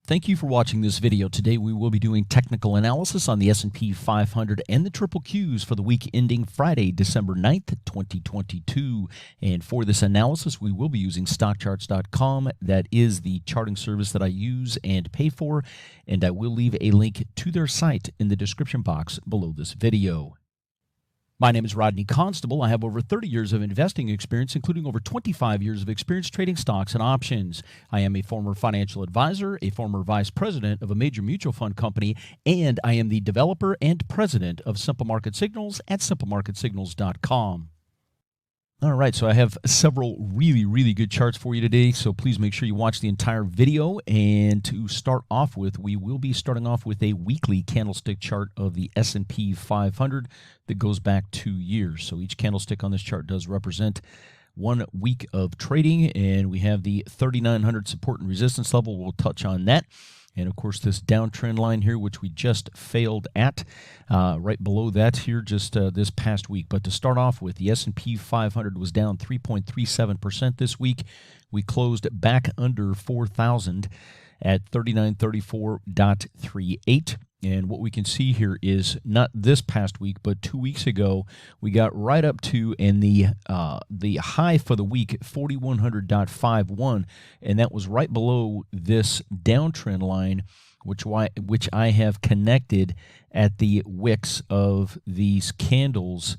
Thank you for watching this video. Today we will be doing technical analysis on the S&P 500 and the QQQs for the week ending Friday, December 9th, 2022. And for this analysis, we will be using stockcharts.com. That is the charting service that I use and pay for, and I will leave a link to their site in the description box below this video. My name is Rodney Constable. I have over 30 years of investing experience, including over 25 years of experience trading stocks and options. I am a former financial advisor, a former vice president of a major mutual fund company, and I am the developer and president of Simple Market Signals at simplemarketsignals.com. All right, so I have several really good charts for you today, so please make sure you watch the entire video. And to start off with, we will be starting off with a weekly candlestick chart of the S&P 500 that goes back 2 years. So each candlestick on this chart does represent 1 week of trading, and we have the 3,900 support and resistance level. We'll touch on that. And, of course, this downtrend line here, which we just failed at, right below that here just this past week. But to start off with, the S&P 500 was down 3.37% this week. We closed back under 4,000 at 3934.38. And what we can see here is not this past week, but 2 weeks ago, we got right up to, and the high for the week, 4100.51, and that was right below this downtrend line, which I have connected at the wicks of these candles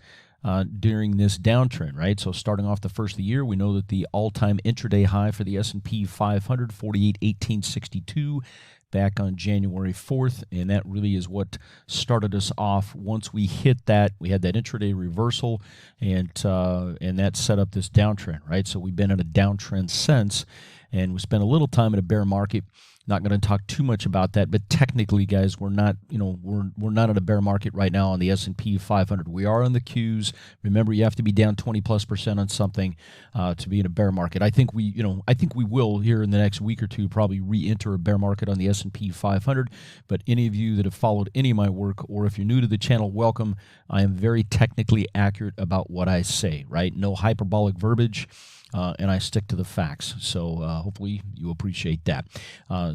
during this downtrend, right? So starting off the first of the year, we know that the all-time intraday high for the S&P 500, 4818.62, back on January 4th, and that really is what started us off. Once we hit that, we had that intraday reversal, and that set up this downtrend, right? So we've been in a downtrend since, and we spent a little time in a bear market. Not going to talk too much about that, but technically, guys, we're not, we're not in a bear market right now on the S&P 500. We are on the Qs. Remember, you have to be down 20+% on something to be in a bear market. I think we will here in the next week or two probably re-enter a bear market on the S&P 500. But any of you that have followed any of my work, or if you're new to the channel, welcome. I am very technically accurate about what I say, right? No hyperbolic verbiage. And I stick to the facts, so hopefully you appreciate that.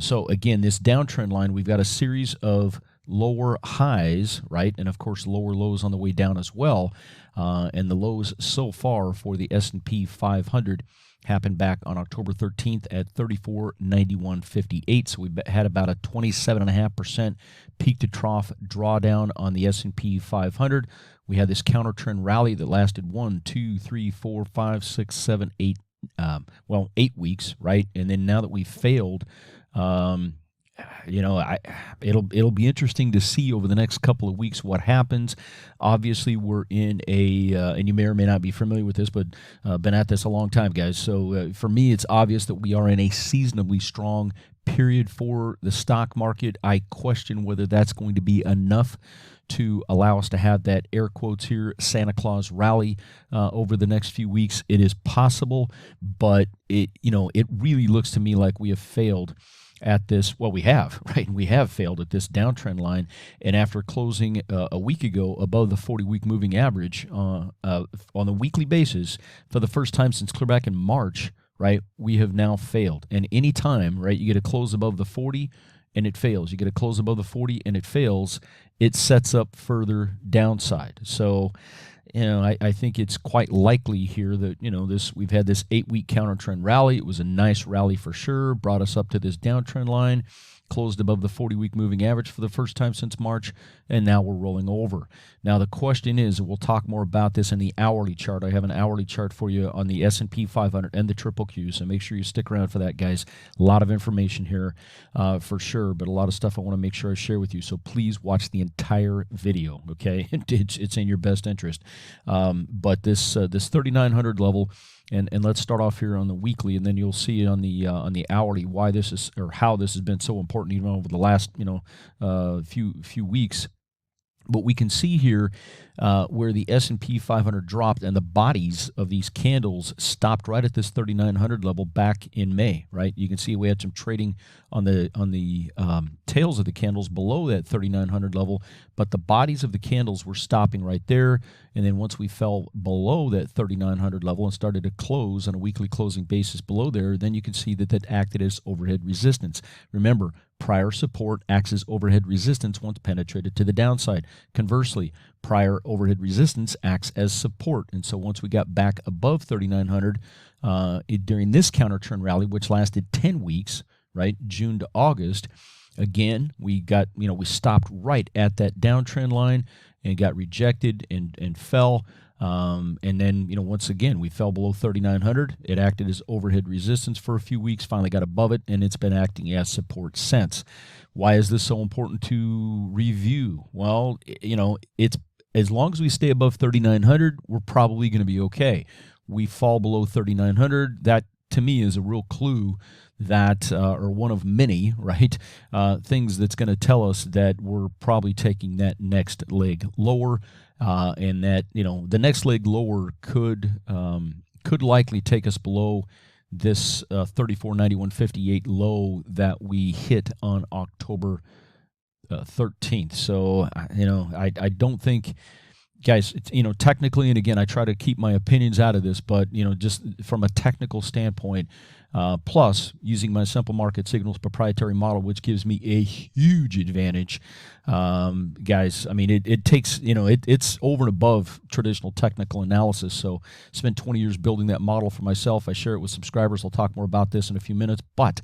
So again, this downtrend line, we've got a series of lower highs, right, and of course lower lows on the way down as well. And the lows so far for the S&P 500 happened back on October 13th at 3491.58. So we had about a 27.5% peak to trough drawdown on the S&P 500. We had this counter trend rally that lasted 1, 2, 3, 4, 5, 6, 7, 8, 8 weeks, right? And then now that we failed, it'll be interesting to see over the next couple of weeks what happens. Obviously, we're in a, and you may or may not be familiar with this, but been at this a long time, guys. So for me, it's obvious that we are in a seasonably strong period for the stock market. I question whether that's going to be enough to allow us to have that, air quotes here, Santa Claus rally over the next few weeks. It is possible, but it really looks to me like we have failed at this. Well, we have, right? We have failed at this downtrend line, and after closing a week ago above the 40-week moving average on a weekly basis for the first time since clear back in March, right, we have now failed. And any time, right, you get a close above the 40 and it fails. You get a close above the 40 and it fails, it sets up further downside. So, I think it's quite likely here that, we've had this 8-week counter trend rally. It was a nice rally for sure, brought us up to this downtrend line, closed above the 40-week moving average for the first time since March, and now we're rolling over. Now the question is, we'll talk more about this in the hourly chart. I have an hourly chart for you on the S&P 500 and the QQQ, so make sure you stick around for that, guys. A lot of information here for sure, but a lot of stuff I want to make sure I share with you, so please watch the entire video, okay? It's in your best interest. But this 3,900 level, and let's start off here on the weekly, and then you'll see on the hourly why this is, or how this has been so important even over the last few weeks. But we can see here where the S&P 500 dropped, and the bodies of these candles stopped right at this 3,900 level back in May. Right, you can see we had some trading on the tails of the candles below that 3,900 level, but the bodies of the candles were stopping right there. And then once we fell below that 3,900 level and started to close on a weekly closing basis below there, then you can see that that acted as overhead resistance. Remember, prior support acts as overhead resistance once penetrated to the downside. Conversely, prior overhead resistance acts as support. And so once we got back above 3,900 during this counter trend rally, which lasted 10 weeks, right, June to August, again, we stopped right at that downtrend line and got rejected and fell. And then, once again, we fell below 3,900. It acted as overhead resistance for a few weeks, finally got above it, and it's been acting as support since. Why is this so important to review? Well, it's as long as we stay above 3,900, we're probably going to be okay. We fall below 3,900. That, to me, is a real clue that, or one of many, right, things that's going to tell us that we're probably taking that next leg lower, and that, the next leg lower could likely take us below this 34.9158 low that we hit on October 13th. So, I don't think, guys, technically, and again, I try to keep my opinions out of this, but, just from a technical standpoint, plus using my simple market signals proprietary model, which gives me a huge advantage, guys. I mean, it takes, it's over and above traditional technical analysis. So spent 20 years building that model for myself. I share it with subscribers. I'll talk more about this in a few minutes, but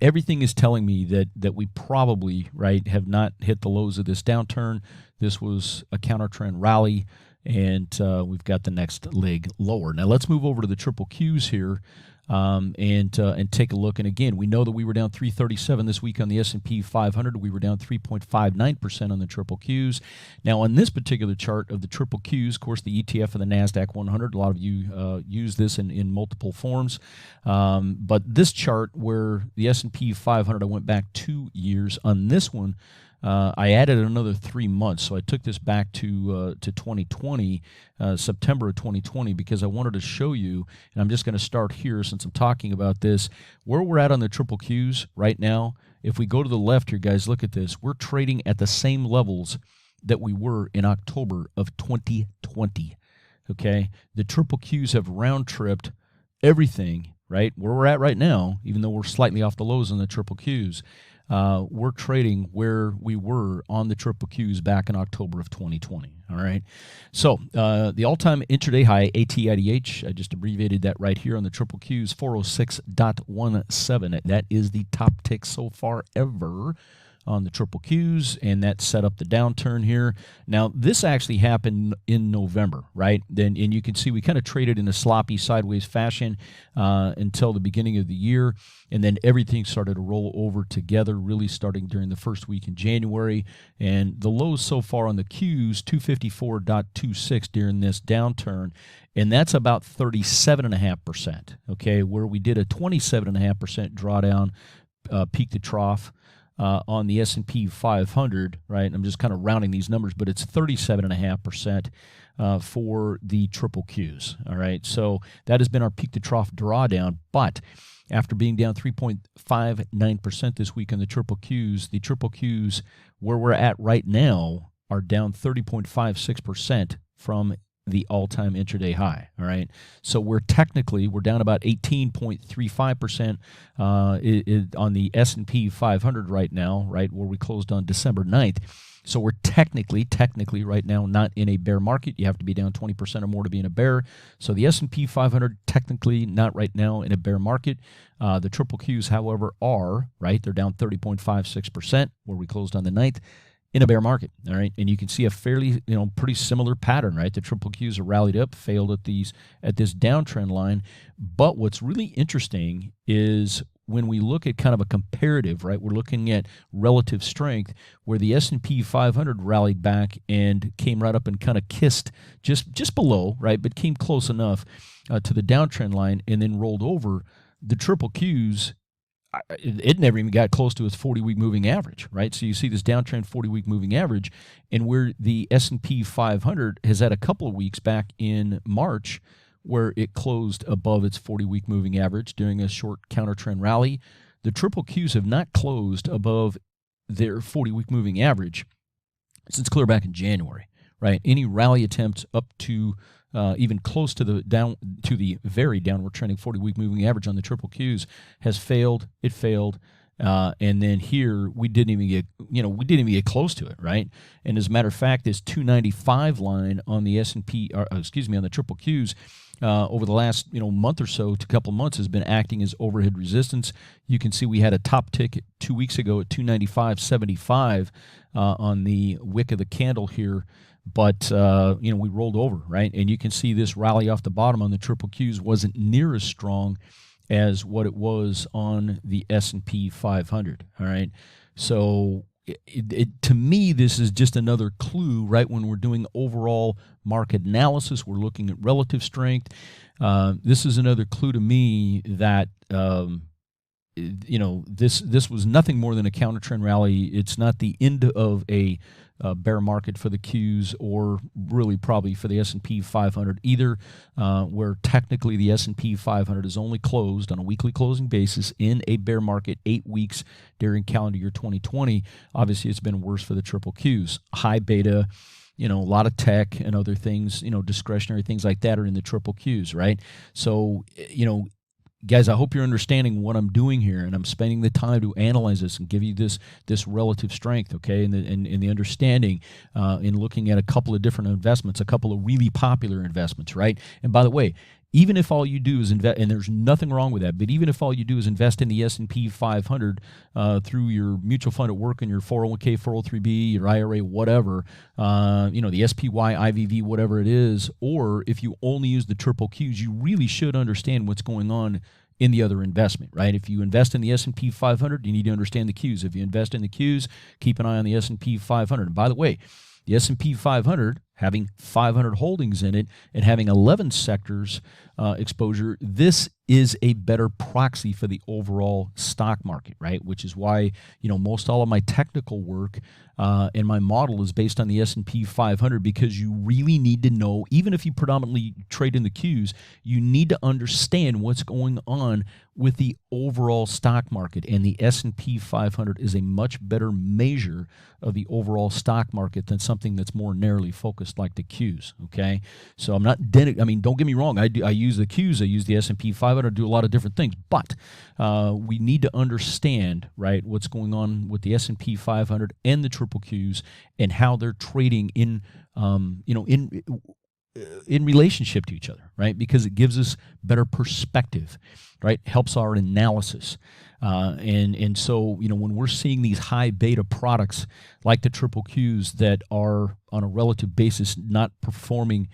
everything is telling me that we probably, right, have not hit the lows of this downturn. This was a counter trend rally, and we've got the next leg lower. Now let's move over to the triple Qs here, and take a look. And again, we know that we were down 337 this week on the S&P 500. We were down 3.59% on the triple Qs. Now on this particular chart of the triple Qs, of course, the ETF of the NASDAQ 100, a lot of you use this in multiple forms. But this chart where the S&P 500, I went back 2 years. On this one, I added another 3 months, so I took this back to 2020, September of 2020, because I wanted to show you, and I'm just going to start here since I'm talking about this, where we're at on the triple Qs right now. If we go to the left here, guys, look at this. We're trading at the same levels that we were in October of 2020, okay? The triple Qs have round-tripped everything, right, where we're at right now, even though we're slightly off the lows on the triple Qs. We're trading where we were on the triple Qs back in October of 2020. All right. So the all-time intraday high, ATIDH, I just abbreviated that right here on the triple Qs, 406.17. That is the top tick so far ever on the triple Qs, and that set up the downturn here. Now, this actually happened in November, right? And you can see we kind of traded in a sloppy sideways fashion until the beginning of the year, and then everything started to roll over together, really starting during the first week in January. And the lows so far on the Qs, 254.26 during this downturn, and that's about 37.5%, okay, where we did a 27.5% drawdown peak to trough. On the S&P 500, right? I'm just kind of rounding these numbers, but it's 37.5% for the triple Qs, all right? So that has been our peak to trough drawdown, but after being down 3.59% this week on the triple Qs, where we're at right now, are down 30.56% from the all-time intraday high, all right? So we're down about 18.35% on the S&P 500 right now, right, where we closed on December 9th. So we're technically right now not in a bear market. You have to be down 20% or more to be in a bear. So the S&P 500 technically not right now in a bear market. The triple Qs, however, are, right, they're down 30.56% where we closed on the 9th. In a bear market, all right, and you can see a fairly, pretty similar pattern, right? The triple Qs are rallied up, failed at this downtrend line. But what's really interesting is when we look at kind of a comparative, right? We're looking at relative strength, where the S&P 500 rallied back and came right up and kind of kissed just below, right? But came close enough to the downtrend line and then rolled over. The triple Qs, it never even got close to its 40-week moving average, right? So you see this downtrend 40-week moving average, and where the S&P 500 has had a couple of weeks back in March where it closed above its 40-week moving average during a short counter-trend rally, the triple Qs have not closed above their 40-week moving average since clear back in January, right? Any rally attempts up to even close to the very downward trending 40-week moving average on the triple Qs has failed. It failed, And then here we didn't even get close to it, right? And as a matter of fact, this 295 line on the S&P, or excuse me, on the triple Qs, over the last month or so to a couple of months has been acting as overhead resistance. You can see we had a top tick 2 weeks ago at 295.75 on the wick of the candle here, but we rolled over, right? And you can see this rally off the bottom on the triple Qs wasn't near as strong as what it was on the S&P 500. All right, so to me, this is just another clue, right? When we're doing overall market analysis, we're looking at relative strength. This is another clue to me that this was nothing more than a counter trend rally. It's not the end of a bear market for the Qs, or really probably for the S&P 500 either, where technically the S&P 500 is only closed on a weekly closing basis in a bear market 8 weeks during calendar year 2020. Obviously, it's been worse for the triple Qs. High beta, a lot of tech and other things, discretionary things like that are in the triple Qs, right? So, guys, I hope you're understanding what I'm doing here, and I'm spending the time to analyze this and give you this relative strength, okay, and the understanding in looking at a couple of different investments, a couple of really popular investments, right? And by the way, even if all you do is invest, and there's nothing wrong with that, but even if all you do is invest in the S&P 500 through your mutual fund at work and your 401k, 403b, your IRA, whatever, the SPY, IVV, whatever it is, or if you only use the triple Qs, you really should understand what's going on in the other investment, right? If you invest in the S&P 500, you need to understand the Qs. If you invest in the Qs, keep an eye on the S&P 500. And by the way, the S&P 500, having 500 holdings in it and having 11 sectors exposure, this is a better proxy for the overall stock market, right? Which is why, most all of my technical work and my model is based on the S&P 500, because you really need to know, even if you predominantly trade in the Qs, you need to understand what's going on with the overall stock market, and the S&P 500 is a much better measure of the overall stock market than something that's more narrowly focused like the Qs, okay? So I'm not, don't get me wrong, I use the Qs, I use the S&P 500, do a lot of different things, but we need to understand, right, what's going on with the S&P 500 and the triple Qs and how they're trading in relationship to each other, right? Because it gives us better perspective, right? Helps our analysis. And so, when we're seeing these high beta products like the triple Qs that are on a relative basis not performing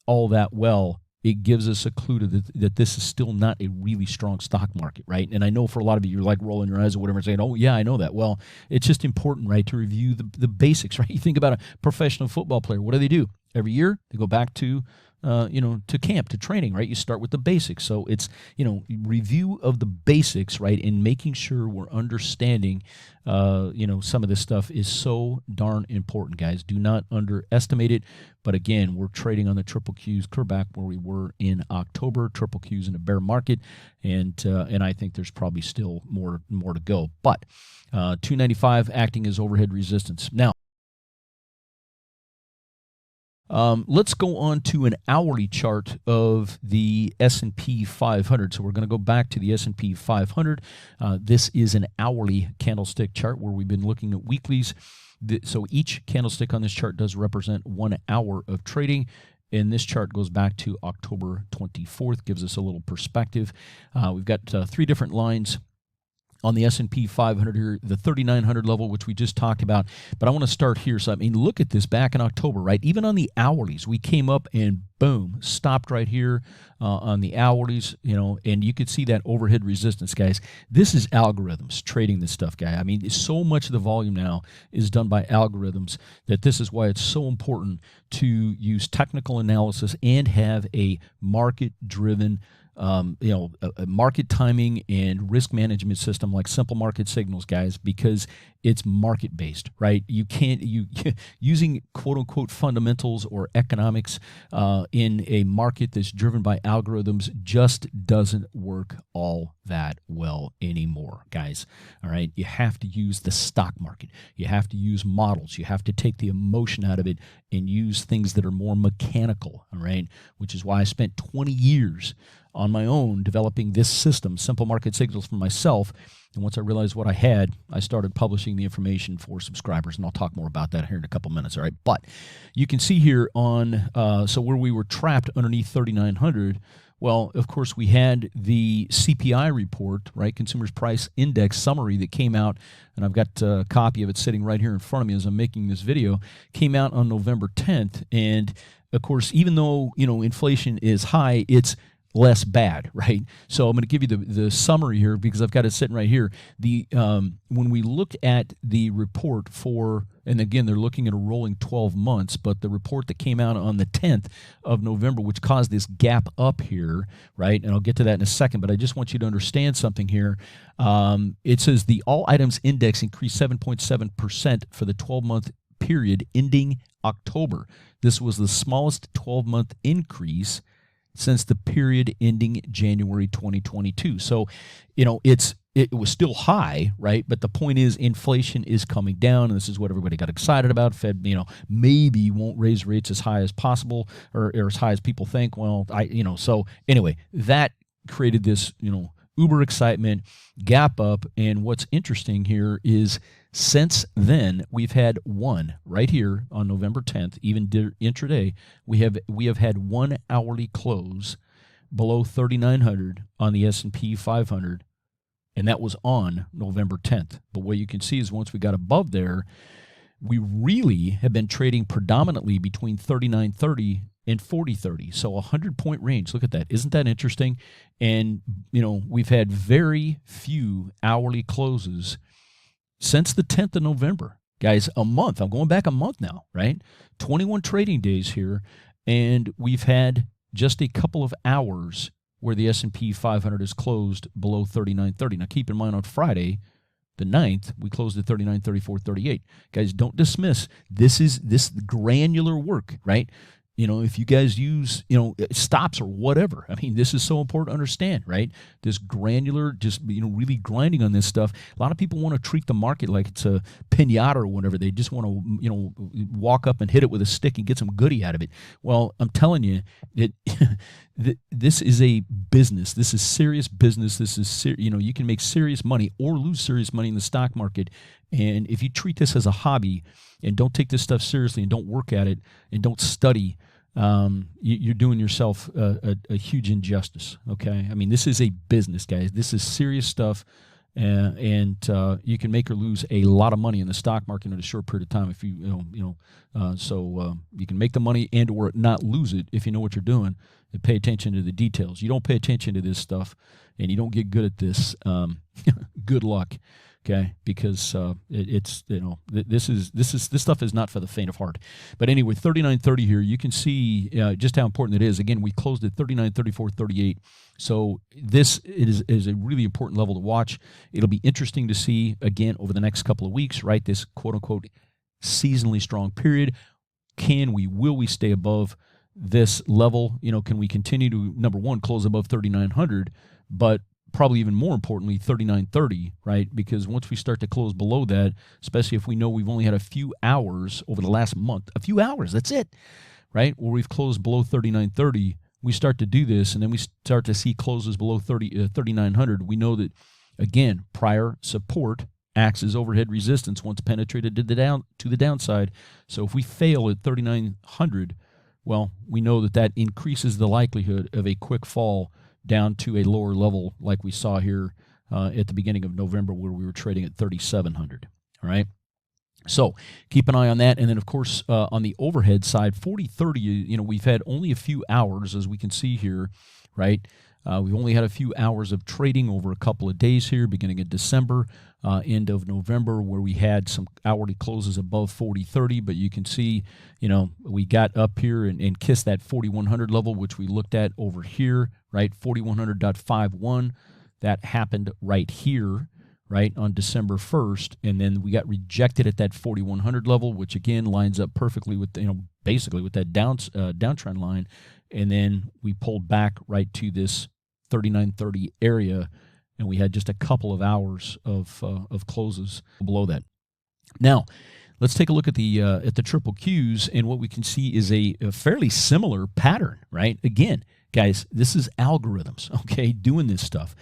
all that well, it gives us a clue that this is still not a really strong stock market, right? And I know for a lot of you, you're like rolling your eyes or whatever and saying, oh, yeah, I know that. Well, it's just important, right, to review the basics, right? You think about a professional football player. What do? Every year, they go back to camp, to training, right? You start with the basics. So it's, review of the basics, right? And making sure we're understanding, some of this stuff is so darn important, guys. Do not underestimate it. But again, we're trading on the triple Qs, clear back where we were in October, triple Qs in a bear market. And I think there's probably still more to go. But 295 acting as overhead resistance. Now, let's go on to an hourly chart of the S&P 500. So we're going to go back to the S&P 500. This is an hourly candlestick chart where we've been looking at weeklies. So each candlestick on this chart does represent 1 hour of trading. And this chart goes back to October 24th, gives us a little perspective. We've got 3 different lines on the S&P 500 here, the 3,900 level, which we just talked about. But I want to start here. So, look at this back in October, right? Even on the hourlies, we came up and boom, stopped right here on the hourlies, and you could see that overhead resistance, guys. This is algorithms trading this stuff, guy. So much of the volume now is done by algorithms that this is why it's so important to use technical analysis and have a market-driven a market timing and risk management system like Simple Market Signals, guys, because it's market based, right? You can't using quote unquote fundamentals or economics in a market that's driven by algorithms just doesn't work all that well anymore, guys. All right, you have to use the stock market. You have to use models. You have to take the emotion out of it and use things that are more mechanical. All right, which is why I spent 20 years on my own, developing this system, simple market signals, for myself. And once I realized what I had, I started publishing the information for subscribers, and I'll talk more about that here in a couple minutes, all right? But you can see here on, so where we were trapped underneath 3,900, well, of course, we had the CPI report, right, Consumers Price Index summary that came out, and I've got a copy of it sitting right here in front of me as I'm making this video, came out on November 10th. And, of course, even though, inflation is high, it's less bad, right? So I'm going to give you the summary here because I've got it sitting right here. When we look at the report for, and again, they're looking at a rolling 12 months, but the report that came out on the 10th of November, which caused this gap up here, right? And I'll get to that in a second, but I just want you to understand something here. It says the all items index increased 7.7% for the 12-month period ending October. This was the smallest 12-month increase since the period ending January 2022. So, it was still high, right? But the point is inflation is coming down, and this is what everybody got excited about. Fed, maybe won't raise rates as high as possible or as high as people think. Well, so anyway, that created this, uber excitement, gap up. And what's interesting here is since then, we've had one right here on November 10th, even intraday, we have had 1 hourly close below 3,900 on the S&P 500, and that was on November 10th. But what you can see is once we got above there, we really have been trading predominantly between 39.30 and 40.30, so a 100-point range. Look at that. Isn't that interesting? And, we've had very few hourly closes since the 10th of November. Guys, a month. I'm going back a month now, right? 21 trading days here, and we've had just a couple of hours where the S&P 500 is closed below 39.30. Now, keep in mind on Friday, the 9th, we closed at 39.34.38. Guys, don't dismiss. This is granular work, right? If you guys use, stops or whatever, I mean, this is so important to understand, right? This granular, just, really grinding on this stuff. A lot of people want to treat the market like it's a pinata or whatever. They just want to, walk up and hit it with a stick and get some goodie out of it. Well, I'm telling you, this is a business. This is serious business. This is, you can make serious money or lose serious money in the stock market. And if you treat this as a hobby and don't take this stuff seriously and don't work at it and don't study, you're doing yourself a huge injustice, okay? I mean, this is a business, guys. This is serious stuff, and you can make or lose a lot of money in the stock market in a short period of time if so you can make the money and or not lose it if you know what you're doing and pay attention to the details. You don't pay attention to this stuff and you don't get good at this, good luck. Okay, because it's this stuff is not for the faint of heart. But anyway, 39.30 here, you can see just how important it is. Again, we closed at 39.34.38, so this is a really important level to watch. It'll be interesting to see again over the next couple of weeks, right? This quote unquote seasonally strong period. Will we stay above this level? Can we continue to, number one, close above 3,900, but probably even more importantly, 39.30, right? Because once we start to close below that, especially if we know we've only had a few hours over the last month, a few hours, that's it, right? Where we've closed below 39.30, we start to do this, and then we start to see closes below 3,900. We know that, again, prior support acts as overhead resistance once penetrated to the downside. So if we fail at 3,900, well, we know that increases the likelihood of a quick fall down to a lower level like we saw here at the beginning of November where we were trading at 3,700, all right? So keep an eye on that. And then, of course, on the overhead side, 40-30, we've had only a few hours, as we can see here, right? We've only had a few hours of trading over a couple of days here, beginning of December, end of November, where we had some hourly closes above 40-30. But you can see, we got up here and kissed that 4,100 level, which we looked at over here, right? 4,100.51. That happened right here, right, on December 1st. And then we got rejected at that 4,100 level, which, again, lines up perfectly with, basically with that downtrend line. And then we pulled back right to this 39.30 area, and we had just a couple of hours of closes below that. Now, let's take a look at the triple Qs, and what we can see is a fairly similar pattern, right? Again, Guys, this is algorithms, okay, doing this stuff.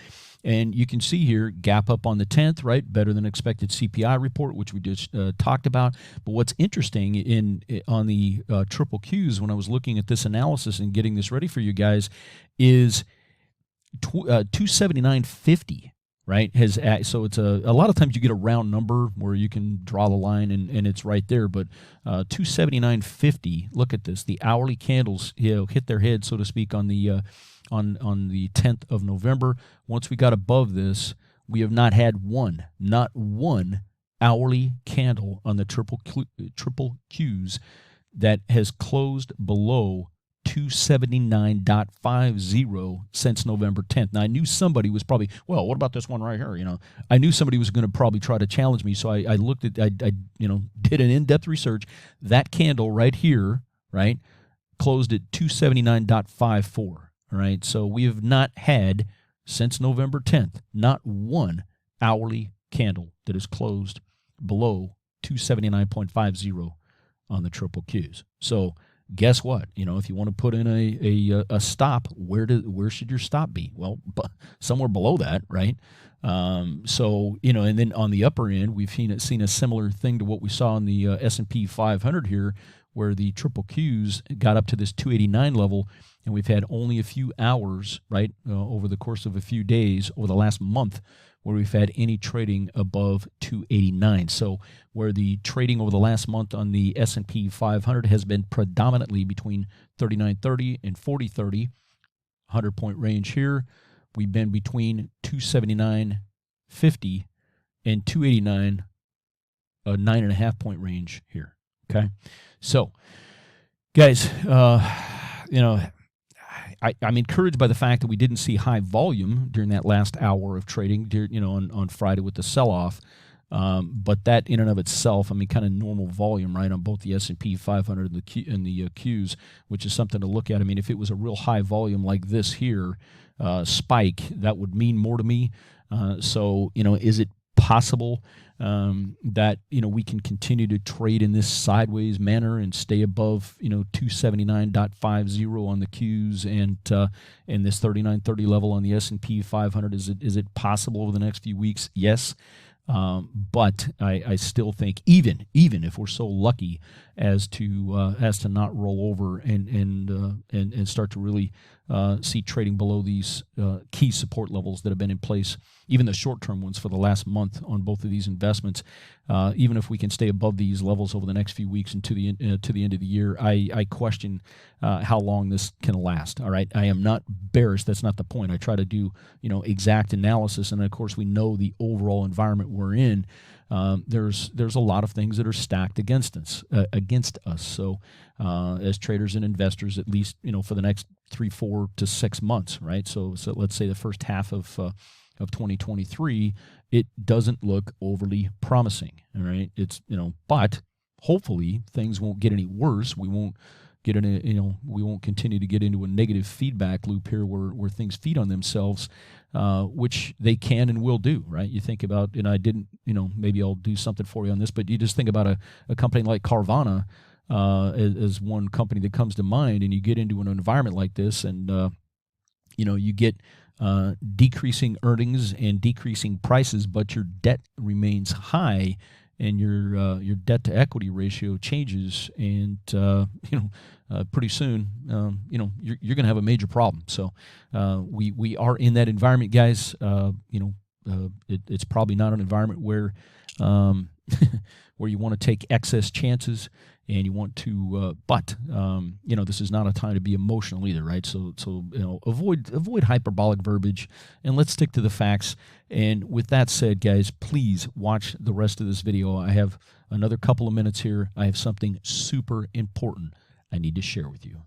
And you can see here, gap up on the 10th, right? Better than expected CPI report, which we just talked about. But what's interesting on the triple Qs, when I was looking at this analysis and getting this ready for you guys, is 279.50, right? So it's a lot of times you get a round number where you can draw the line and it's right there. But 279.50. Look at this. The hourly candles, hit their head, so to speak, on the 10th of November. Once we got above this, we have not had not one hourly candle on the triple Qs that has closed below 279.50 since November 10th. Now, I knew somebody was probably, well, what about this one right here? I knew somebody was going to probably try to challenge me, so I looked at, I did an in-depth research. That candle right here, right, closed at 279.54. All right, so we have not had, since November 10th, not one hourly candle that is closed below 279.50 on the triple Qs. So guess what? If you want to put in a stop, where should your stop be? Well, somewhere below that, right? So and then on the upper end, we've seen a similar thing to what we saw in the S&P 500 here, where the triple Qs got up to this 289 level, and we've had only a few hours, right, over the course of a few days over the last month, where we've had any trading above 289. So where the trading over the last month on the S&P 500 has been predominantly between 39.30 and 40.30, 100-point range here. We've been between 279.50 and 289, a 9.5-point range here. Okay, so guys, I'm encouraged by the fact that we didn't see high volume during that last hour of trading, on Friday with the sell-off. But that in and of itself, kind of normal volume, right, on both the S&P 500 and the Qs, which is something to look at. If it was a real high volume like this here, spike, that would mean more to me. So, is it possible that we can continue to trade in this sideways manner and stay above 279.50 on the Qs and this 39.30 level on the S&P 500? Is it possible over the next few weeks? Yes. But I still think even if we're so lucky as to not roll over and start to really see trading below these key support levels that have been in place, even the short-term ones for the last month on both of these investments, even if we can stay above these levels over the next few weeks and to the end of the year, I question how long this can last. All right, I am not bearish. That's not the point. I try to do exact analysis, and of course we know the overall environment we're in. There's a lot of things that are stacked against us. So as traders and investors, at least for the next 3, 4 to 6 months, right? So let's say the first half of 2023, it doesn't look overly promising. All right, it's but hopefully things won't get any worse. We won't get in we won't continue to get into a negative feedback loop here where things feed on themselves, which they can and will do, right? You think about, and I didn't, maybe I'll do something for you on this, but you just think about a company like Carvana as one company that comes to mind, and you get into an environment like this, and you get decreasing earnings and decreasing prices, but your debt remains high, and your debt to equity ratio changes, and pretty soon you're going to have a major problem. So we are in that environment, guys. It's probably not an environment where where you want to take excess chances, and you want to, but this is not a time to be emotional either, right? So avoid hyperbolic verbiage, and let's stick to the facts. And with that said, guys, please watch the rest of this video. I have another couple of minutes here. I have something super important I need to share with you.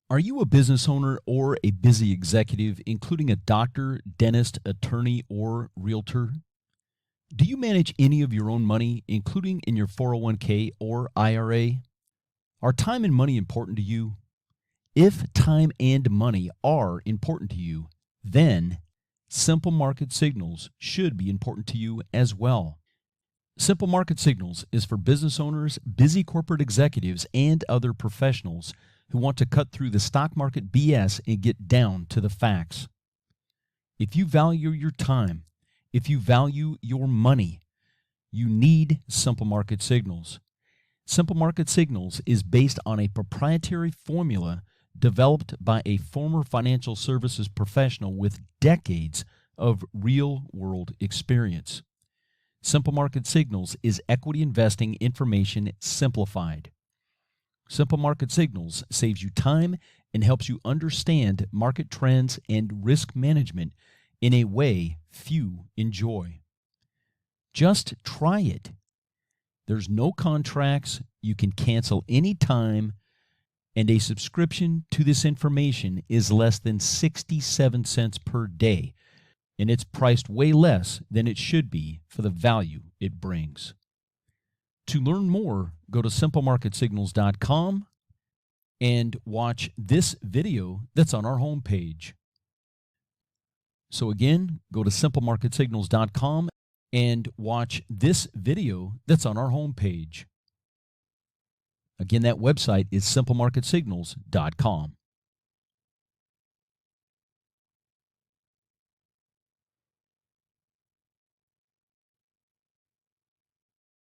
Are you a business owner or a busy executive, including a doctor, dentist, attorney, or realtor? Do you manage any of your own money, including in your 401k or IRA? Are time and money important to you? If time and money are important to you, then Simple Market Signals should be important to you as well. Simple Market Signals is for business owners, busy corporate executives, and other professionals who want to cut through the stock market BS and get down to the facts. If you value your time, if you value your money, you need Simple Market Signals. Simple Market Signals is based on a proprietary formula developed by a former financial services professional with decades of real-world experience. Simple Market Signals is equity investing information simplified. Simple Market Signals saves you time and helps you understand market trends and risk management in a way few enjoy. Just try it. There's no contracts. You can cancel anytime, and a subscription to this information is less than 67 cents per day, and it's priced way less than it should be for the value it brings. To learn more, go to simplemarketsignals.com and watch this video that's on our homepage. So again, go to simplemarketsignals.com and watch this video that's on our homepage. Again, that website is simplemarketsignals.com.